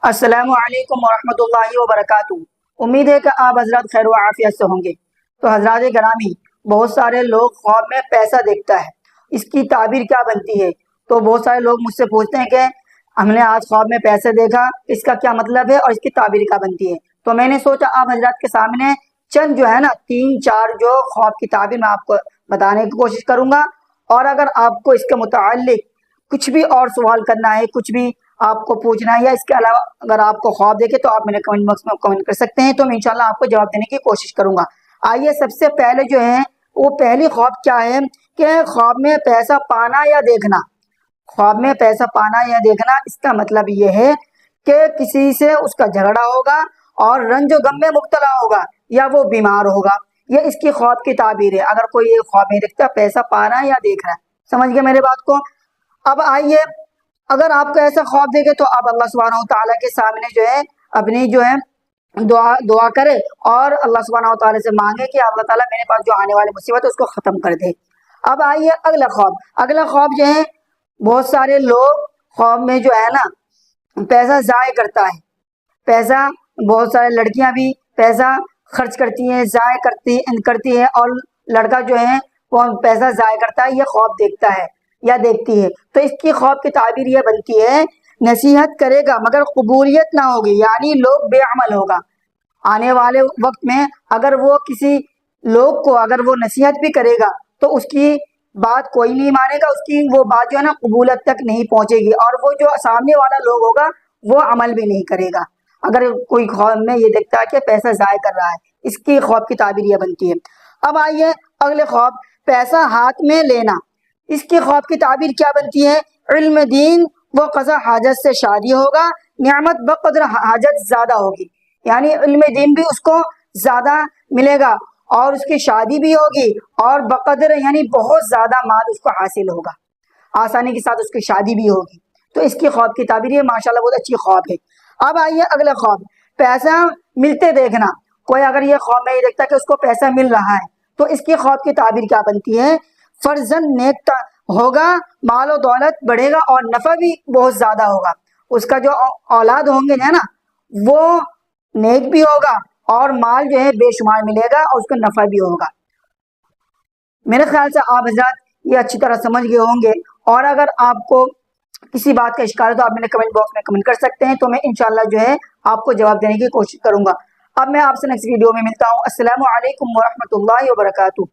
السلام علیکم ورحمۃ اللہ وبرکاتہ۔ امید ہے کہ آپ حضرات خیر و عافیت سے ہوں گے۔ تو حضرات گرامی، بہت سارے لوگ خواب میں پیسہ دیکھتا ہے، اس کی تعبیر کیا بنتی ہے؟ تو بہت سارے لوگ مجھ سے پوچھتے ہیں کہ ہم نے آج خواب میں پیسے دیکھا، اس کا کیا مطلب ہے اور اس کی تعبیر کیا بنتی ہے؟ تو میں نے سوچا آپ حضرات کے سامنے چند جو ہے نا 3-4 جو خواب کی تعبیر میں آپ کو بتانے کی کوشش کروں گا، اور اگر آپ کو اس کے متعلق کچھ بھی اور سوال کرنا ہے، کچھ بھی آپ کو پوچھنا ہے، یا اس کے علاوہ اگر آپ کو خواب دیکھے تو آپ میرے کمنٹ باکس میں کمنٹ کر سکتے ہیں، تو میں انشاءاللہ آپ کو جواب دینے کی کوشش کروں گا۔ آئیے سب سے پہلے جو ہے وہ پہلی خواب کیا ہے کہ خواب میں پیسہ پانا یا دیکھنا۔ خواب میں پیسہ پانا یا دیکھنا، اس کا مطلب یہ ہے کہ کسی سے اس کا جھگڑا ہوگا اور رنج و غم میں مبتلا ہوگا یا وہ بیمار ہوگا، یہ اس کی خواب کی تعبیر ہے۔ اگر کوئی یہ خواب میں دیکھتا پیسہ پا رہا ہے یا دیکھ رہا ہے، سمجھ گئے میرے بات کو؟ اب آئیے، اگر آپ کو ایسا خواب دیکھے تو آپ اللہ سبحانہ و تعالیٰ کے سامنے جو ہے اپنی جو ہے دعا کرے اور اللہ سبحانہ و تعالیٰ سے مانگے کہ اللہ تعالیٰ میرے پاس جو آنے والی مصیبت ہے اس کو ختم کر دے۔ اب آئیے اگلا خواب جو ہے، بہت سارے لوگ خواب میں جو ہے نا پیسہ ضائع کرتا ہے، پیسہ بہت سارے لڑکیاں بھی پیسہ خرچ کرتی ہیں، ضائع کرتی ہے، اور لڑکا جو ہے وہ پیسہ ضائع کرتا ہے، یہ خواب دیکھتا ہے یا دیکھتی ہے۔ تو اس کی خواب کی تعبیر یہ بنتی ہے، نصیحت کرے گا مگر قبولیت نہ ہوگی، یعنی لوگ بے عمل ہوگا۔ آنے والے وقت میں اگر وہ کسی لوگ کو اگر وہ نصیحت بھی کرے گا تو اس کی بات کوئی نہیں مانے گا، اس کی وہ بات جو ہے نا قبولیت تک نہیں پہنچے گی، اور وہ جو سامنے والا لوگ ہوگا وہ عمل بھی نہیں کرے گا۔ اگر کوئی خواب میں یہ دیکھتا ہے کہ پیسہ ضائع کر رہا ہے، اس کی خواب کی تعبیر یہ بنتی ہے۔ اب آئیے اگلے خواب، پیسہ ہاتھ میں لینا۔ اس کی خواب کی تعبیر کیا بنتی ہے؟ علم دین و قضا حاجت سے شادی ہوگا، نعمت بقدر حاجت زیادہ ہوگی، یعنی علم دین بھی اس کو زیادہ ملے گا اور اس کی شادی بھی ہوگی، اور بقدر یعنی بہت زیادہ مال اس کو حاصل ہوگا، آسانی کے ساتھ اس کی شادی بھی ہوگی۔ تو اس کی خواب کی تعبیر یہ ماشاءاللہ بہت اچھی خواب ہے۔ اب آئیے اگلا خواب، پیسہ ملتے دیکھنا۔ کوئی اگر یہ خواب میں یہ دیکھتا ہے کہ اس کو پیسہ مل رہا ہے تو اس کی خواب کی تعبیر کیا بنتی ہے؟ فرزند نیک ہوگا، مال و دولت بڑھے گا اور نفع بھی بہت زیادہ ہوگا۔ اس کا جو اولاد ہوں گے نا وہ نیک بھی ہوگا اور مال جو ہے بے شمار ملے گا اور اس کا نفع بھی ہوگا۔ میرے خیال سے آپ حضرات یہ اچھی طرح سمجھ گئے ہوں گے، اور اگر آپ کو کسی بات کا اشکال ہے تو آپ میرے کمنٹ باکس میں کمنٹ کر سکتے ہیں، تو میں انشاءاللہ جو ہے آپ کو جواب دینے کی کوشش کروں گا۔ اب میں آپ سے نیکسٹ ویڈیو میں ملتا ہوں۔ السلام علیکم ورحمۃ اللہ وبرکاتہ۔